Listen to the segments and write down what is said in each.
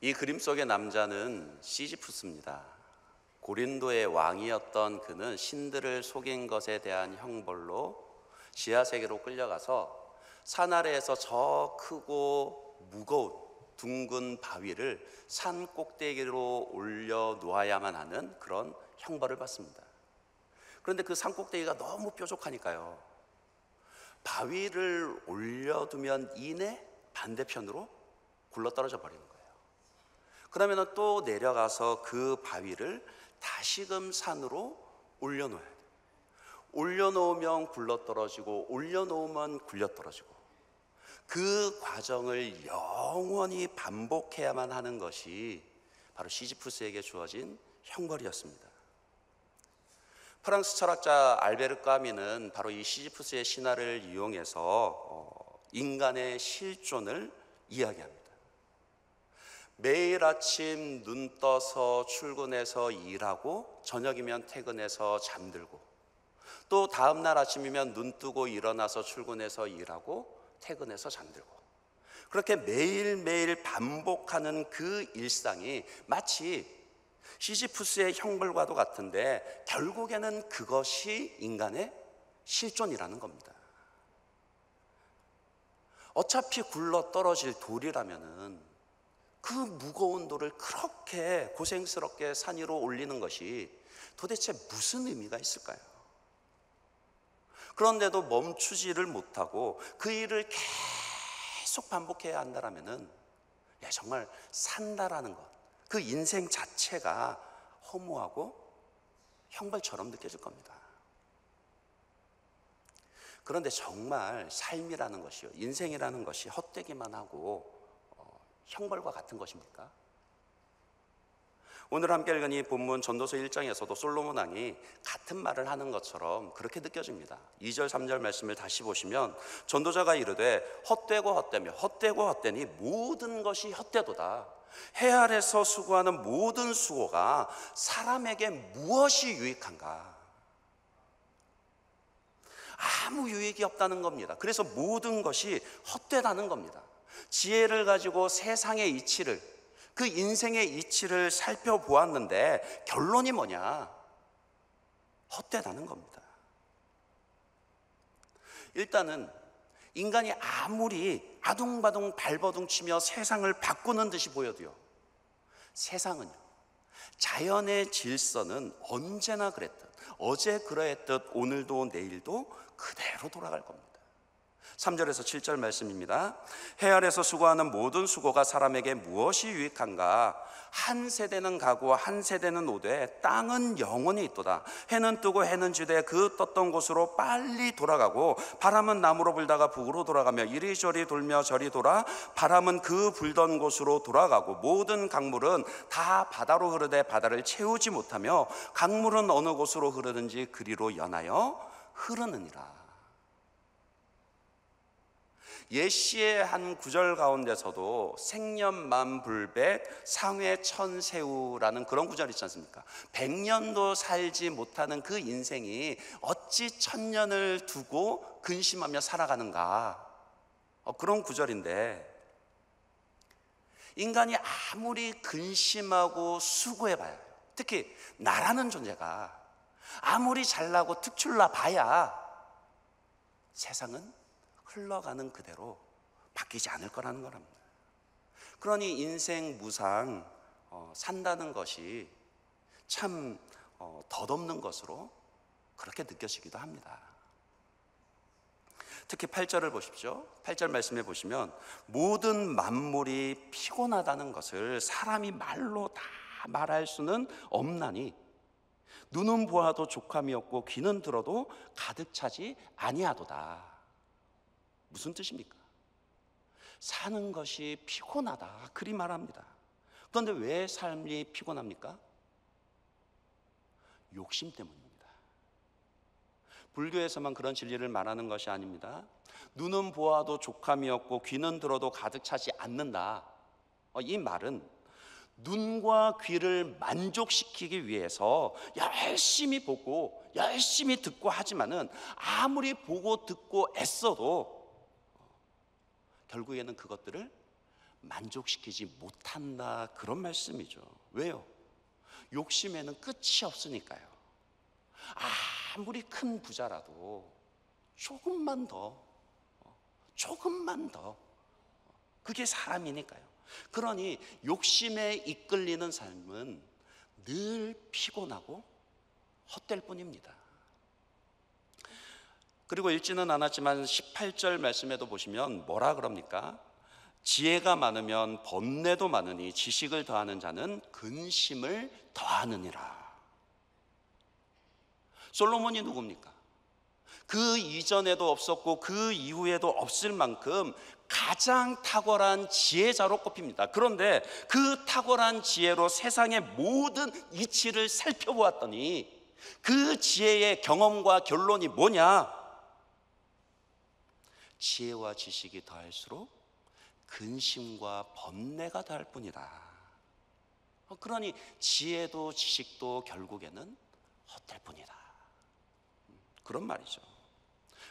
이 그림 속의 남자는 시지푸스입니다. 고린도의 왕이었던 그는 신들을 속인 것에 대한 형벌로 지하세계로 끌려가서 산 아래에서 저 크고 무거운 둥근 바위를 산 꼭대기로 올려 놓아야만 하는 그런 형벌을 받습니다. 그런데 그 산 꼭대기가 너무 뾰족하니까요, 바위를 올려두면 이내 반대편으로 굴러떨어져 버리는 거예요. 그러면 또 내려가서 그 바위를 다시금 산으로 올려놓아야 돼요. 올려놓으면 굴러떨어지고 올려놓으면 굴려떨어지고, 그 과정을 영원히 반복해야만 하는 것이 바로 시지푸스에게 주어진 형벌이었습니다. 프랑스 철학자 알베르 까뮈는 바로 이 시지푸스의 신화를 이용해서 인간의 실존을 이야기합니다. 매일 아침 눈 떠서 출근해서 일하고 저녁이면 퇴근해서 잠들고, 또 다음날 아침이면 눈 뜨고 일어나서 출근해서 일하고 퇴근해서 잠들고, 그렇게 매일매일 반복하는 그 일상이 마치 시지푸스의 형벌과도 같은데, 결국에는 그것이 인간의 실존이라는 겁니다. 어차피 굴러 떨어질 돌이라면은 그 무거운 돌을 그렇게 고생스럽게 산 위로 올리는 것이 도대체 무슨 의미가 있을까요? 그런데도 멈추지를 못하고 그 일을 계속 반복해야 한다면은 정말 산다라는 것, 그 인생 자체가 허무하고 형벌처럼 느껴질 겁니다. 그런데 정말 삶이라는 것이요, 인생이라는 것이 헛되기만 하고 형벌과 같은 것입니까? 오늘 함께 읽은 이 본문 전도서 1장에서도 솔로몬 왕이 같은 말을 하는 것처럼 그렇게 느껴집니다. 2절 3절 말씀을 다시 보시면, 전도자가 이르되 헛되고 헛되며 헛되고 헛되니 모든 것이 헛되도다. 해 아래서 수고하는 모든 수고가 사람에게 무엇이 유익한가? 아무 유익이 없다는 겁니다. 그래서 모든 것이 헛되다는 겁니다. 지혜를 가지고 세상의 이치를, 그 인생의 이치를 살펴보았는데 결론이 뭐냐? 헛되다는 겁니다. 일단은 인간이 아무리 아둥바둥 발버둥 치며 세상을 바꾸는 듯이 보여도요, 세상은요, 자연의 질서는 언제나 그랬듯, 어제 그러했듯 오늘도 내일도 그대로 돌아갈 겁니다. 3절에서 7절 말씀입니다. 해 아래서 수고하는 모든 수고가 사람에게 무엇이 유익한가? 한 세대는 가고 한 세대는 오되 땅은 영원히 있도다. 해는 뜨고 해는 지되 그 떴던 곳으로 빨리 돌아가고, 바람은 남으로 불다가 북으로 돌아가며 이리저리 돌며 저리 돌아 바람은 그 불던 곳으로 돌아가고, 모든 강물은 다 바다로 흐르되 바다를 채우지 못하며 강물은 어느 곳으로 흐르든지 그리로 연하여 흐르느니라. 예시의 한 구절 가운데서도 생년만불백 상회천새우라는 그런 구절이 있지 않습니까? 100년도 살지 못하는 그 인생이 어찌 1000년을 두고 근심하며 살아가는가, 그런 구절인데, 인간이 아무리 근심하고 수고해봐야, 특히 나라는 존재가 아무리 잘나고 특출나 봐야 세상은 흘러가는 그대로 바뀌지 않을 거라는 거랍니다. 그러니 인생 무상 산다는 것이 참 덧없는 것으로 그렇게 느껴지기도 합니다. 특히 8절을 보십시오. 8절 말씀해 보시면, 모든 만물이 피곤하다는 것을 사람이 말로 다 말할 수는 없나니 눈은 보아도 족함이 없고 귀는 들어도 가득 차지 아니하도다. 무슨 뜻입니까? 사는 것이 피곤하다, 그리 말합니다. 그런데 왜 삶이 피곤합니까? 욕심 때문입니다. 불교에서만 그런 진리를 말하는 것이 아닙니다. 눈은 보아도 족함이 없고 귀는 들어도 가득 차지 않는다, 이 말은 눈과 귀를 만족시키기 위해서 열심히 보고 열심히 듣고 하지만은, 아무리 보고 듣고 애써도 결국에는 그것들을 만족시키지 못한다, 그런 말씀이죠. 왜요? 욕심에는 끝이 없으니까요. 아무리 큰 부자라도 조금만 더, 그게 사람이니까요. 그러니 욕심에 이끌리는 삶은 늘 피곤하고 헛될 뿐입니다. 그리고 읽지는 않았지만 18절 말씀에도 보시면 뭐라 그럽니까? 지혜가 많으면 번뇌도 많으니 지식을 더하는 자는 근심을 더하느니라. 솔로몬이 누굽니까? 그 이전에도 없었고 그 이후에도 없을 만큼 가장 탁월한 지혜자로 꼽힙니다. 그런데 그 탁월한 지혜로 세상의 모든 이치를 살펴보았더니 그 지혜의 경험과 결론이 뭐냐? 지혜와 지식이 더할수록 근심과 번뇌가 더할 뿐이다. 그러니 지혜도 지식도 결국에는 헛될 뿐이다, 그런 말이죠.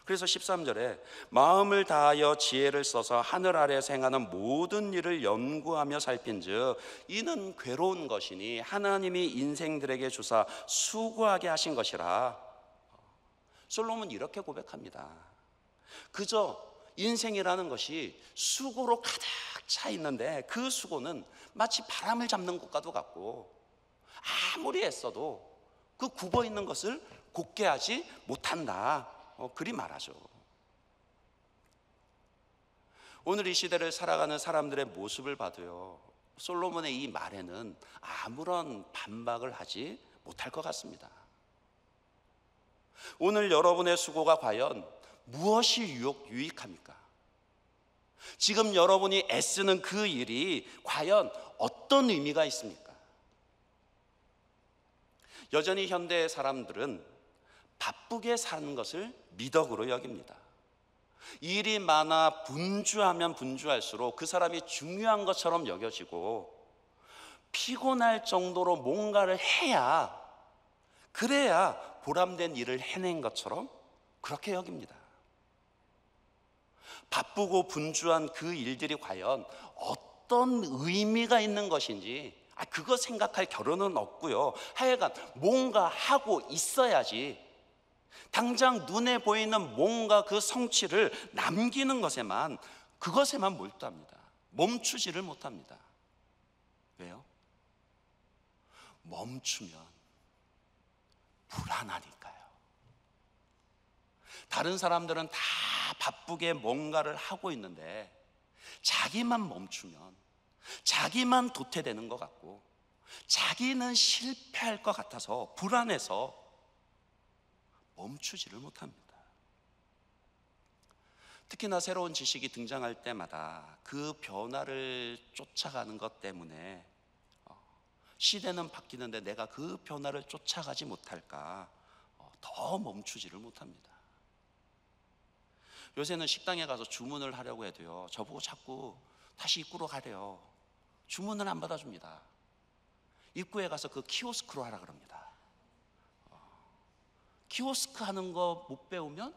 그래서 13절에 마음을 다하여 지혜를 써서 하늘 아래에서 행하는 모든 일을 연구하며 살핀즉 이는 괴로운 것이니 하나님이 인생들에게 주사 수고하게 하신 것이라. 솔로몬은 이렇게 고백합니다. 그저 인생이라는 것이 수고로 가득 차 있는데 그 수고는 마치 바람을 잡는 것과도 같고 아무리 애써도 그 굽어 있는 것을 곧게 하지 못한다, 그리 말하죠. 오늘 이 시대를 살아가는 사람들의 모습을 봐도요, 솔로몬의 이 말에는 아무런 반박을 하지 못할 것 같습니다. 오늘 여러분의 수고가 과연 무엇이 유익합니까? 지금 여러분이 애쓰는 그 일이 과연 어떤 의미가 있습니까? 여전히 현대의 사람들은 바쁘게 사는 것을 미덕으로 여깁니다. 일이 많아 분주하면 분주할수록 그 사람이 중요한 것처럼 여겨지고 피곤할 정도로 뭔가를 해야, 그래야 보람된 일을 해낸 것처럼 그렇게 여깁니다. 바쁘고 분주한 그 일들이 과연 어떤 의미가 있는 것인지 그거 생각할 겨를은 없고요. 하여간 뭔가 하고 있어야지, 당장 눈에 보이는 뭔가 그 성취를 남기는 것에만, 그것에만 몰두합니다. 멈추지를 못합니다. 왜요? 멈추면 불안하니까요. 다른 사람들은 다 바쁘게 뭔가를 하고 있는데 자기만 멈추면 자기만 도태되는 것 같고 자기는 실패할 것 같아서 불안해서 멈추지를 못합니다. 특히나 새로운 지식이 등장할 때마다 그 변화를 쫓아가는 것 때문에 시대는 바뀌는데 내가 그 변화를 쫓아가지 못할까 더 멈추지를 못합니다. 요새는 식당에 가서 주문을 하려고 해도요, 저보고 자꾸 다시 입구로 가래요. 주문을 안 받아줍니다. 입구에 가서 그 키오스크로 하라 그럽니다. 키오스크 하는 거 못 배우면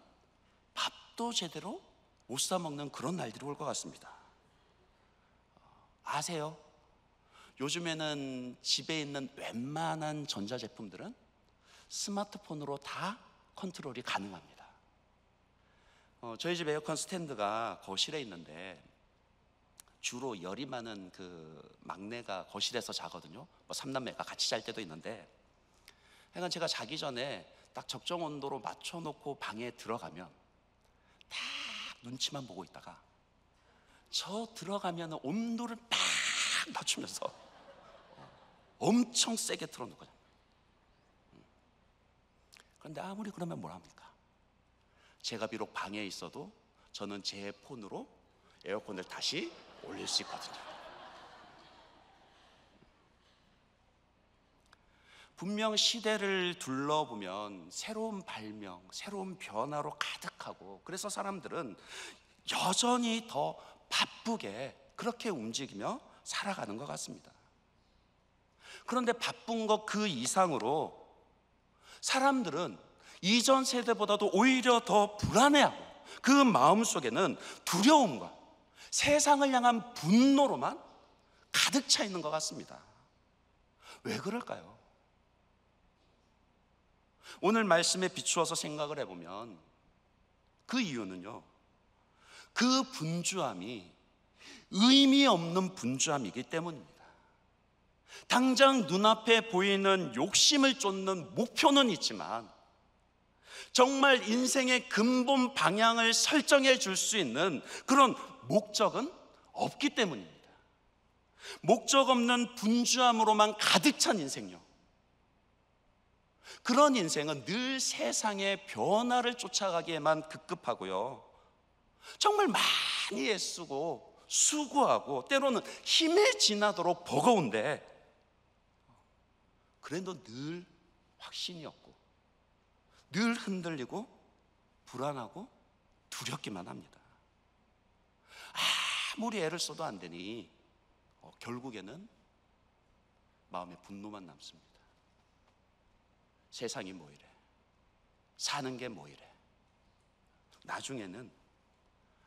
밥도 제대로 못 사 먹는 그런 날들이 올 것 같습니다. 아세요? 요즘에는 집에 있는 웬만한 전자제품들은 스마트폰으로 다 컨트롤이 가능합니다. 저희 집 에어컨 스탠드가 거실에 있는데 주로 열이 많은 그 막내가 거실에서 자거든요. 뭐 삼남매가 같이 잘 때도 있는데, 하여간 제가 자기 전에 딱 적정 온도로 맞춰놓고 방에 들어가면 딱 눈치만 보고 있다가 저 들어가면 온도를 딱 낮추면서 엄청 세게 틀어놓거든요. 그런데 아무리 그러면 뭘 합니까? 제가 비록 방에 있어도 저는 제 폰으로 에어컨을 다시 올릴 수 있거든요. 분명 시대를 둘러보면 새로운 발명, 새로운 변화로 가득하고, 그래서 사람들은 여전히 더 바쁘게 그렇게 움직이며 살아가는 것 같습니다. 그런데 바쁜 것 그 이상으로 사람들은 이전 세대보다도 오히려 더 불안해하고 그 마음속에는 두려움과 세상을 향한 분노로만 가득 차 있는 것 같습니다. 왜 그럴까요? 오늘 말씀에 비추어서 생각을 해보면 그 이유는요, 그 분주함이 의미 없는 분주함이기 때문입니다. 당장 눈앞에 보이는 욕심을 쫓는 목표는 있지만 정말 인생의 근본 방향을 설정해 줄 수 있는 그런 목적은 없기 때문입니다. 목적 없는 분주함으로만 가득 찬 인생요, 그런 인생은 늘 세상의 변화를 쫓아가기에만 급급하고요, 정말 많이 애쓰고 수고하고 때로는 힘에 지나도록 버거운데, 그래도 늘 확신이 없고 늘 흔들리고 불안하고 두렵기만 합니다. 아무리 애를 써도 안 되니 결국에는 마음에 분노만 남습니다. 세상이 뭐 이래, 사는 게 뭐 이래. 나중에는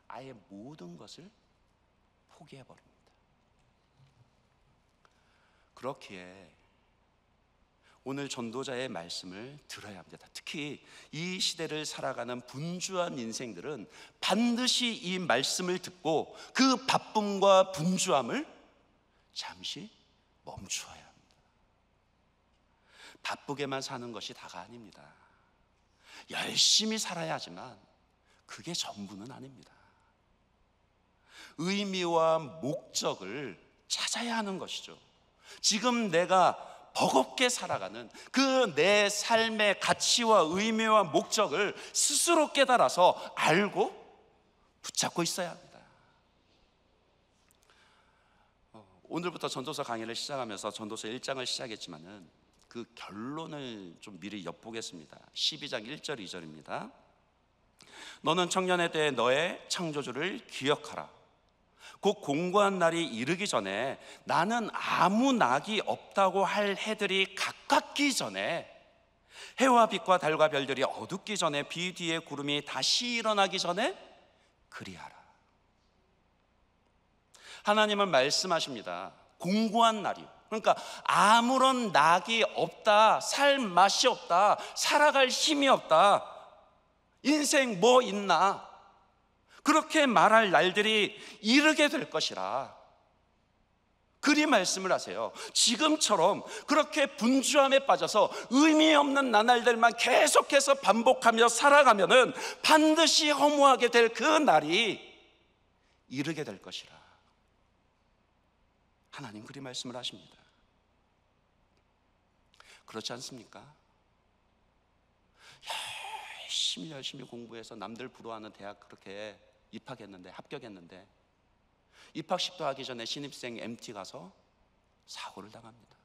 아예 모든 것을 포기해버립니다. 그렇기에 오늘 전도자의 말씀을 들어야 합니다. 특히 이 시대를 살아가는 분주한 인생들은 반드시 이 말씀을 듣고 그 바쁨과 분주함을 잠시 멈추어야 합니다. 바쁘게만 사는 것이 다가 아닙니다. 열심히 살아야 하지만 그게 전부는 아닙니다. 의미와 목적을 찾아야 하는 것이죠. 지금 내가 버겁게 살아가는 그 내 삶의 가치와 의미와 목적을 스스로 깨달아서 알고 붙잡고 있어야 합니다. 오늘부터 전도서 강의를 시작하면서 전도서 1장을 시작했지만은 그 결론을 좀 미리 엿보겠습니다. 12장 1절 2절입니다. 너는 청년에 대해 너의 창조주를 기억하라. 곧 공고한 날이 이르기 전에 나는 아무 낙이 없다고 할 해들이 가깝기 전에, 해와 빛과 달과 별들이 어둡기 전에, 비 뒤에 구름이 다시 일어나기 전에 그리하라. 하나님은 말씀하십니다. 공고한 날이요, 그러니까 아무런 낙이 없다, 살 맛이 없다, 살아갈 힘이 없다, 인생 뭐 있나, 그렇게 말할 날들이 이르게 될 것이라 그리 말씀을 하세요. 지금처럼 그렇게 분주함에 빠져서 의미 없는 나날들만 계속해서 반복하며 살아가면은 반드시 허무하게 될 그 날이 이르게 될 것이라 하나님 그리 말씀을 하십니다. 그렇지 않습니까? 열심히 공부해서 남들 부러워하는 대학 그렇게 입학했는데, 합격했는데 입학식도 하기 전에 신입생 MT 가서 사고를 당합니다.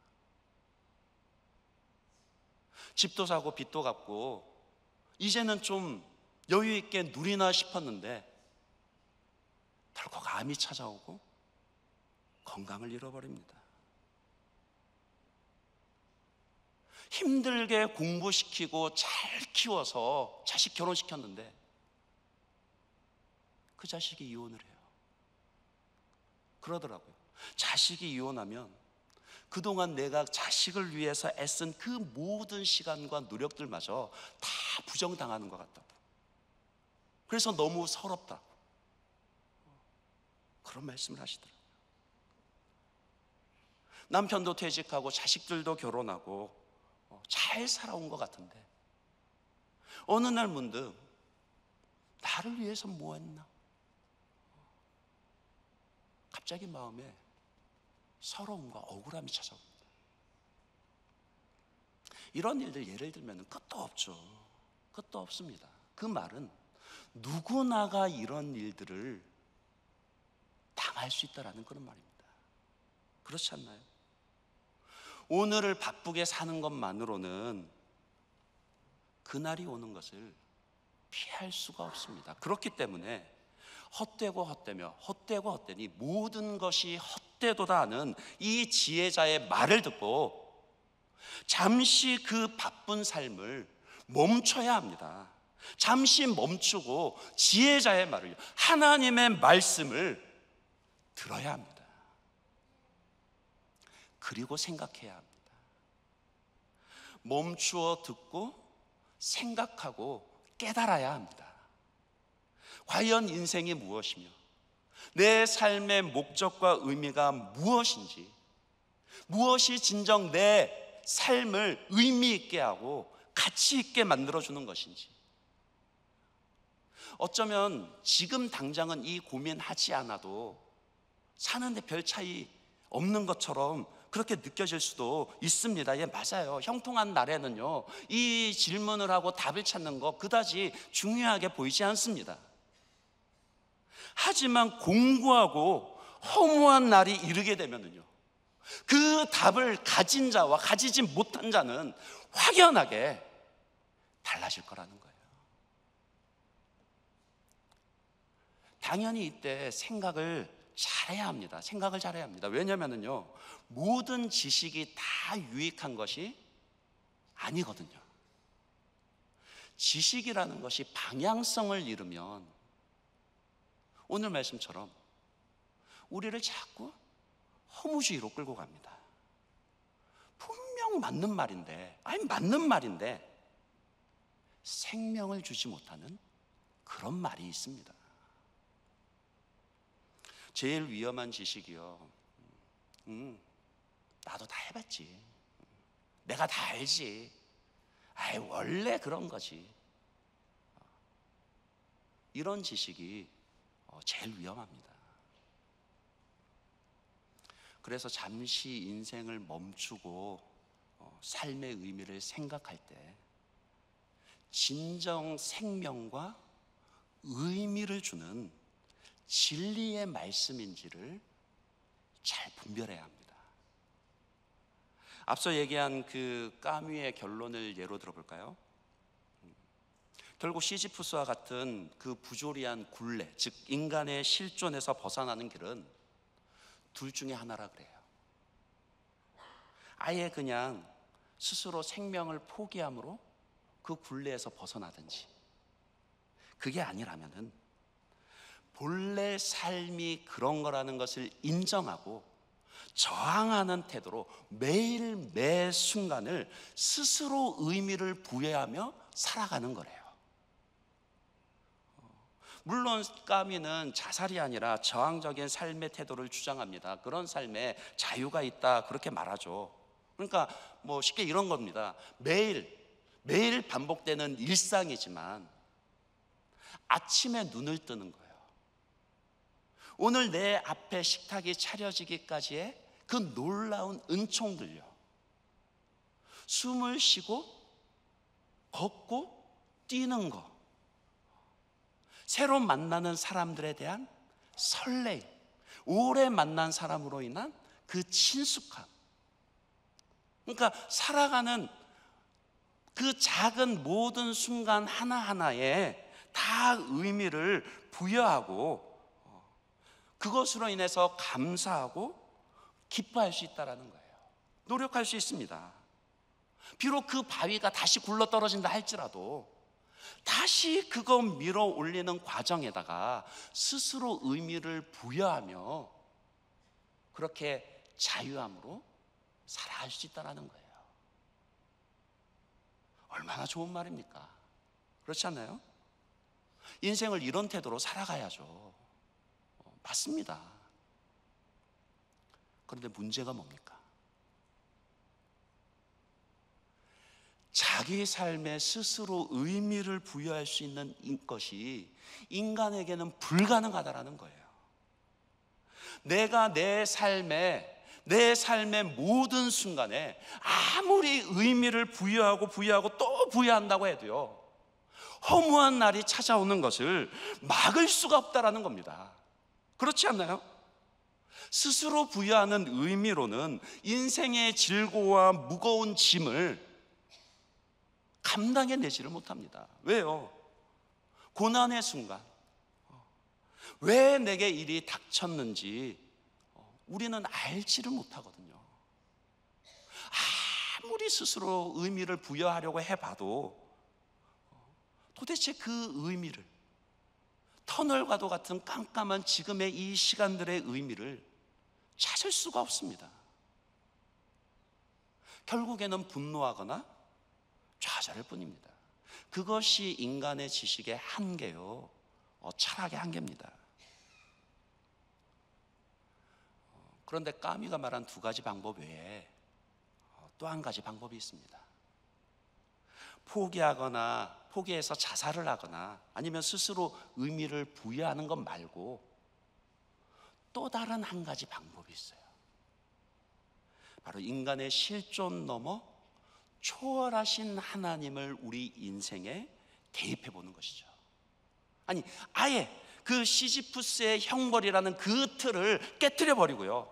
집도 사고 빚도 갚고 이제는 좀 여유 있게 누리나 싶었는데 덜컥 암이 찾아오고 건강을 잃어버립니다. 힘들게 공부시키고 잘 키워서 자식 결혼시켰는데 그 자식이 이혼을 해요. 그러더라고요. 자식이 이혼하면 그동안 내가 자식을 위해서 애쓴 그 모든 시간과 노력들마저 다 부정당하는 것 같다고. 그래서 너무 서럽다고 그런 말씀을 하시더라고요. 남편도 퇴직하고 자식들도 결혼하고 잘 살아온 것 같은데 어느 날 문득 나를 위해서 뭐 했나? 갑자기 마음에 서러움과 억울함이 찾아옵니다. 이런 일들 예를 들면 끝도 없죠. 끝도 없습니다. 그 말은 누구나가 이런 일들을 당할 수 있다라는 그런 말입니다. 그렇지 않나요? 오늘을 바쁘게 사는 것만으로는 그날이 오는 것을 피할 수가 없습니다. 그렇기 때문에 헛되고 헛되며 헛되고 헛되니 모든 것이 헛되도다 하는 이 지혜자의 말을 듣고 잠시 그 바쁜 삶을 멈춰야 합니다. 잠시 멈추고 지혜자의 말을, 하나님의 말씀을 들어야 합니다. 그리고 생각해야 합니다. 멈추어 듣고 생각하고 깨달아야 합니다. 과연 인생이 무엇이며 내 삶의 목적과 의미가 무엇인지, 무엇이 진정 내 삶을 의미 있게 하고 가치 있게 만들어주는 것인지, 어쩌면 지금 당장은 이 고민하지 않아도 사는데 별 차이 없는 것처럼 그렇게 느껴질 수도 있습니다. 예, 맞아요. 형통한 날에는요, 이 질문을 하고 답을 찾는 거 그다지 중요하게 보이지 않습니다. 하지만 공고하고 허무한 날이 이르게 되면은요, 그 답을 가진 자와 가지지 못한 자는 확연하게 달라질 거라는 거예요. 당연히 이때 생각을 잘해야 합니다. 생각을 잘해야 합니다. 왜냐면은요, 모든 지식이 다 유익한 것이 아니거든요. 지식이라는 것이 방향성을 잃으면 오늘 말씀처럼 우리를 자꾸 허무주의로 끌고 갑니다. 분명 맞는 말인데, 맞는 말인데 생명을 주지 못하는 그런 말이 있습니다. 제일 위험한 지식이요, 나도 다 해봤지, 내가 다 알지, 원래 그런 거지, 이런 지식이 제일 위험합니다. 그래서 잠시 인생을 멈추고 삶의 의미를 생각할 때 진정 생명과 의미를 주는 진리의 말씀인지를 잘 분별해야 합니다. 앞서 얘기한 그 까뮈의 결론을 예로 들어볼까요? 결국 시지프스와 같은 그 부조리한 굴레, 즉 인간의 실존에서 벗어나는 길은 둘 중에 하나라 그래요. 아예 그냥 스스로 생명을 포기함으로 그 굴레에서 벗어나든지, 그게 아니라면은 본래 삶이 그런 거라는 것을 인정하고 저항하는 태도로 매일 매 순간을 스스로 의미를 부여하며 살아가는 거래요. 물론 까미는 자살이 아니라 저항적인 삶의 태도를 주장합니다. 그런 삶에 자유가 있다, 그렇게 말하죠. 그러니까 뭐 쉽게 이런 겁니다. 매일 반복되는 일상이지만 아침에 눈을 뜨는 거예요. 오늘 내 앞에 식탁이 차려지기까지의 그 놀라운 은총들요, 숨을 쉬고 걷고 뛰는 거, 새로 만나는 사람들에 대한 설레임, 오래 만난 사람으로 인한 그 친숙함, 그러니까 살아가는 그 작은 모든 순간 하나하나에 다 의미를 부여하고 그것으로 인해서 감사하고 기뻐할 수 있다는 거예요. 노력할 수 있습니다. 비록 그 바위가 다시 굴러 떨어진다 할지라도 다시 그거 밀어 올리는 과정에다가 스스로 의미를 부여하며 그렇게 자유함으로 살아갈 수 있다는 거예요. 얼마나 좋은 말입니까? 그렇지 않나요? 인생을 이런 태도로 살아가야죠. 맞습니다. 그런데 문제가 뭡니까? 자기 삶에 스스로 의미를 부여할 수 있는 것이 인간에게는 불가능하다는 거예요. 내가 내 삶의 모든 순간에 아무리 의미를 부여하고 또 부여한다고 해도요, 허무한 날이 찾아오는 것을 막을 수가 없다는 겁니다. 그렇지 않나요? 스스로 부여하는 의미로는 인생의 질고와 무거운 짐을 감당해내지를 못합니다. 왜요? 고난의 순간, 왜 내게 일이 닥쳤는지 우리는 알지를 못하거든요. 아무리 스스로 의미를 부여하려고 해봐도 도대체 그 의미를 터널과도 같은 깜깜한 지금의 이 시간들의 의미를 찾을 수가 없습니다. 결국에는 분노하거나 좌절할 뿐입니다. 그것이 인간의 지식의 한계요, 철학의 한계입니다. 그런데 까미가 말한 두 가지 방법 외에 또 한 가지 방법이 있습니다. 포기해서 자살을 하거나 아니면 스스로 의미를 부여하는 것 말고 또 다른 한 가지 방법이 있어요. 바로 인간의 실존 넘어 초월하신 하나님을 우리 인생에 대입해 보는 것이죠. 아니, 아예 그 시지푸스의 형벌이라는 그 틀을 깨트려 버리고요,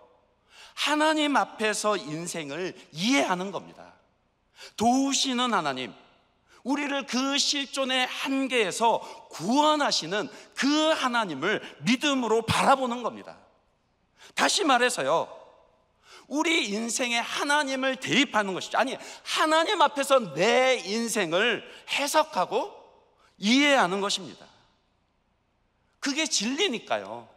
하나님 앞에서 인생을 이해하는 겁니다. 도우시는 하나님, 우리를 그 실존의 한계에서 구원하시는 그 하나님을 믿음으로 바라보는 겁니다. 다시 말해서요, 우리 인생에 하나님을 대입하는 것이죠. 아니, 하나님 앞에서 내 인생을 해석하고 이해하는 것입니다. 그게 진리니까요.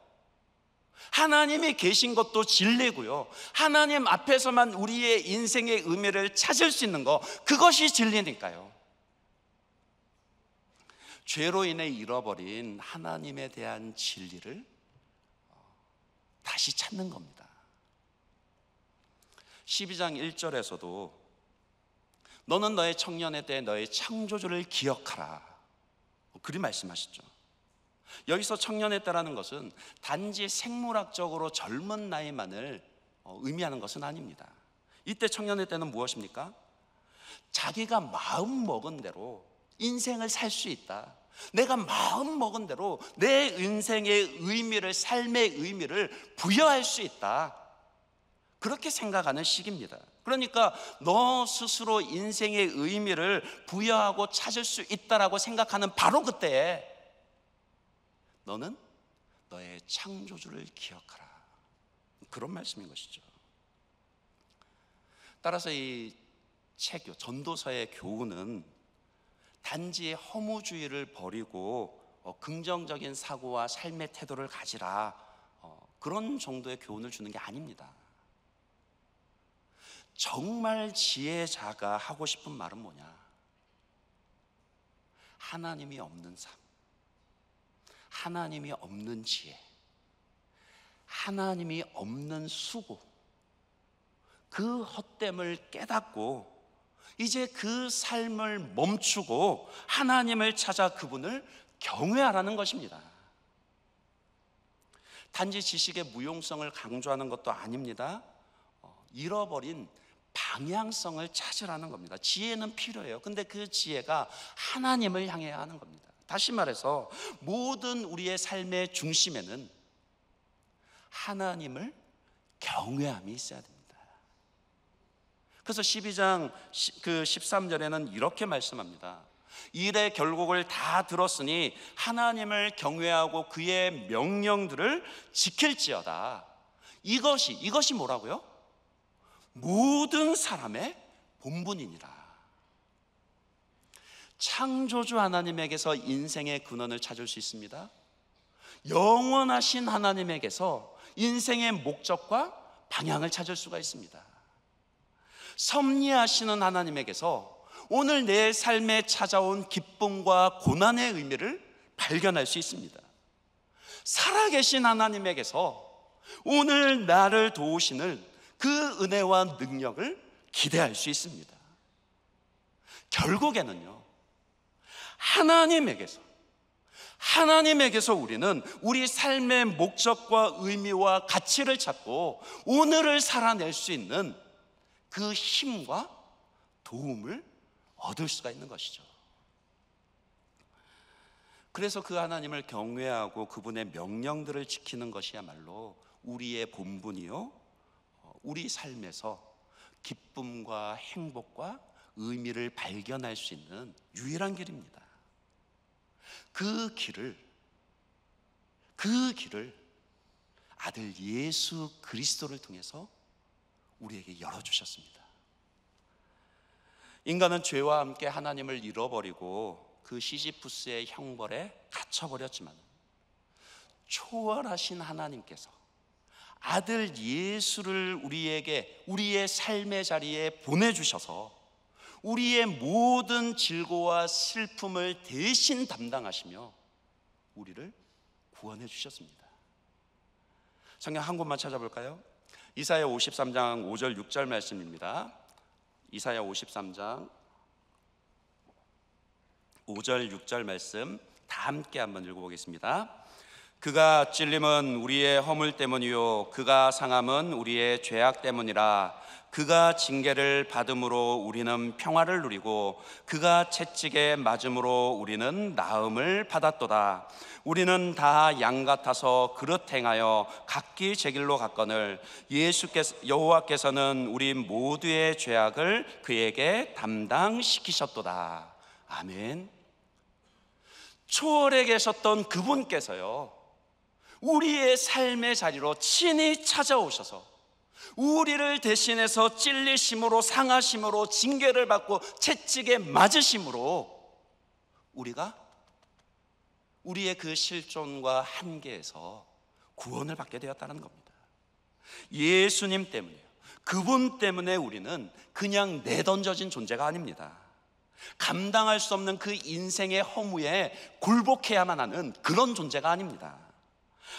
하나님이 계신 것도 진리고요, 하나님 앞에서만 우리의 인생의 의미를 찾을 수 있는 것, 그것이 진리니까요. 죄로 인해 잃어버린 하나님에 대한 진리를 다시 찾는 겁니다. 12장 1절에서도 너는 너의 청년의 때 너의 창조주를 기억하라, 그리 말씀하시죠. 여기서 청년의 때라는 것은 단지 생물학적으로 젊은 나이만을 의미하는 것은 아닙니다. 이때 청년의 때는 무엇입니까? 자기가 마음 먹은 대로 인생을 살 수 있다, 내가 마음 먹은 대로 내 인생의 의미를, 삶의 의미를 부여할 수 있다, 그렇게 생각하는 시기입니다. 그러니까 너 스스로 인생의 의미를 부여하고 찾을 수 있다라고 생각하는 바로 그때에 너는 너의 창조주를 기억하라, 그런 말씀인 것이죠. 따라서 이 책, 전도서의 교훈은 단지 허무주의를 버리고 긍정적인 사고와 삶의 태도를 가지라, 그런 정도의 교훈을 주는 게 아닙니다. 정말 지혜자가 하고 싶은 말은 뭐냐? 하나님이 없는 삶, 하나님이 없는 지혜, 하나님이 없는 수고, 그 헛됨을 깨닫고 이제 그 삶을 멈추고 하나님을 찾아 그분을 경외하라는 것입니다. 단지 지식의 무용성을 강조하는 것도 아닙니다. 잃어버린 방향성을 찾으라는 겁니다. 지혜는 필요해요. 근데 그 지혜가 하나님을 향해야 하는 겁니다. 다시 말해서 모든 우리의 삶의 중심에는 하나님을 경외함이 있어야 됩니다. 그래서 12장 13절에는 이렇게 말씀합니다. 일의 결국을 다 들었으니 하나님을 경외하고 그의 명령들을 지킬지어다. 이것이 뭐라고요? 모든 사람의 본분이니라. 창조주 하나님에게서 인생의 근원을 찾을 수 있습니다. 영원하신 하나님에게서 인생의 목적과 방향을 찾을 수가 있습니다. 섭리하시는 하나님에게서 오늘 내 삶에 찾아온 기쁨과 고난의 의미를 발견할 수 있습니다. 살아계신 하나님에게서 오늘 나를 도우시는 그 은혜와 능력을 기대할 수 있습니다. 결국에는요, 하나님에게서 우리는 우리 삶의 목적과 의미와 가치를 찾고 오늘을 살아낼 수 있는 그 힘과 도움을 얻을 수가 있는 것이죠. 그래서 그 하나님을 경외하고 그분의 명령들을 지키는 것이야말로 우리의 본분이요, 우리 삶에서 기쁨과 행복과 의미를 발견할 수 있는 유일한 길입니다. 그 길을 아들 예수 그리스도를 통해서 우리에게 열어주셨습니다. 인간은 죄와 함께 하나님을 잃어버리고 그 시지푸스의 형벌에 갇혀버렸지만 초월하신 하나님께서 아들 예수를 우리에게 우리의 삶의 자리에 보내주셔서 우리의 모든 질고와 슬픔을 대신 담당하시며 우리를 구원해 주셨습니다. 성경 한 곳만 찾아볼까요? 이사야 53장 5절 6절 말씀입니다. 이사야 53장 5절 6절 말씀 다 함께 한번 읽어보겠습니다. 그가 찔림은 우리의 허물 때문이요 그가 상함은 우리의 죄악 때문이라. 그가 징계를 받음으로 우리는 평화를 누리고 그가 채찍에 맞음으로 우리는 나음을 받았도다. 우리는 다 양 같아서 그릇 행하여 각기 제 길로 갔거늘 여호와께서는 우리 모두의 죄악을 그에게 담당시키셨도다. 아멘. 초월에 계셨던 그분께서요 우리의 삶의 자리로 친히 찾아오셔서 우리를 대신해서 찔리심으로 상하심으로 징계를 받고 채찍에 맞으심으로 우리가 우리의 그 실존과 한계에서 구원을 받게 되었다는 겁니다. 예수님 때문이에요. 그분 때문에 우리는 그냥 내던져진 존재가 아닙니다. 감당할 수 없는 그 인생의 허무에 굴복해야만 하는 그런 존재가 아닙니다.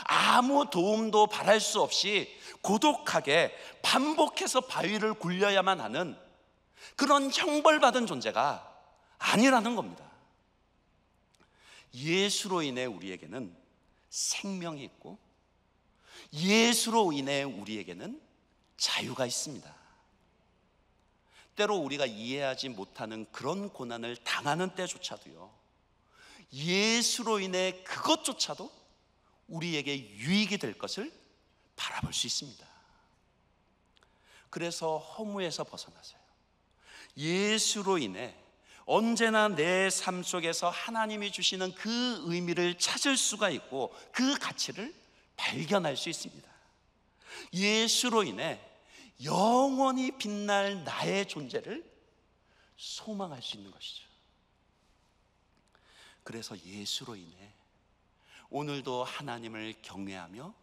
아무 도움도 바랄 수 없이 고독하게 반복해서 바위를 굴려야만 하는 그런 형벌받은 존재가 아니라는 겁니다. 예수로 인해 우리에게는 생명이 있고 예수로 인해 우리에게는 자유가 있습니다. 때로 우리가 이해하지 못하는 그런 고난을 당하는 때조차도요 예수로 인해 그것조차도 우리에게 유익이 될 것을 바라볼 수 있습니다. 그래서 허무에서 벗어나세요. 예수로 인해 언제나 내 삶 속에서 하나님이 주시는 그 의미를 찾을 수가 있고 그 가치를 발견할 수 있습니다. 예수로 인해 영원히 빛날 나의 존재를 소망할 수 있는 것이죠. 그래서 예수로 인해 오늘도 하나님을 경외하며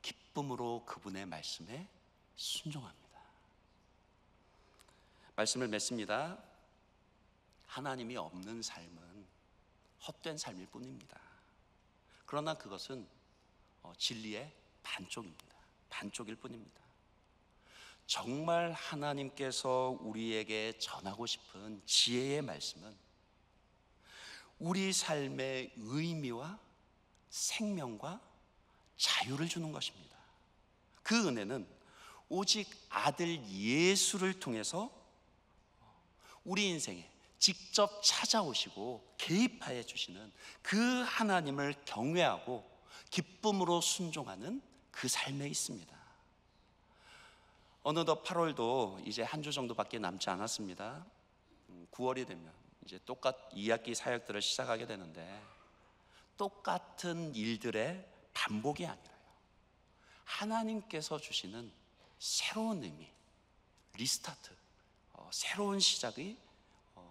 기쁨으로 그분의 말씀에 순종합니다. 말씀을 맺습니다. 하나님이 없는 삶은 헛된 삶일 뿐입니다. 그러나 그것은 진리의 반쪽입니다. 반쪽일 뿐입니다. 정말 하나님께서 우리에게 전하고 싶은 지혜의 말씀은 우리 삶의 의미와 생명과 자유를 주는 것입니다. 그 은혜는 오직 아들 예수를 통해서 우리 인생에 직접 찾아오시고 개입하여 주시는 그 하나님을 경외하고 기쁨으로 순종하는 그 삶에 있습니다. 어느덧 8월도 이제 한 주 정도밖에 남지 않았습니다. 9월이 되면 이제 2학기 사역들을 시작하게 되는데 똑같은 일들의 반복이 아니라요 하나님께서 주시는 새로운 의미, 리스타트, 새로운 시작이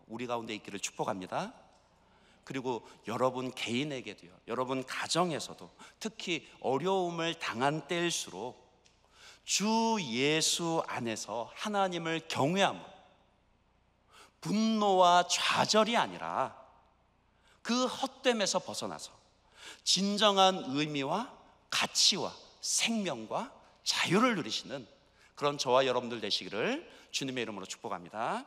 우리 가운데 있기를 축복합니다. 그리고 여러분 개인에게도요 여러분 가정에서도 특히 어려움을 당한 때일수록 주 예수 안에서 하나님을 경외함으로 분노와 좌절이 아니라 그 헛됨에서 벗어나서 진정한 의미와 가치와 생명과 자유를 누리시는 그런 저와 여러분들 되시기를 주님의 이름으로 축복합니다.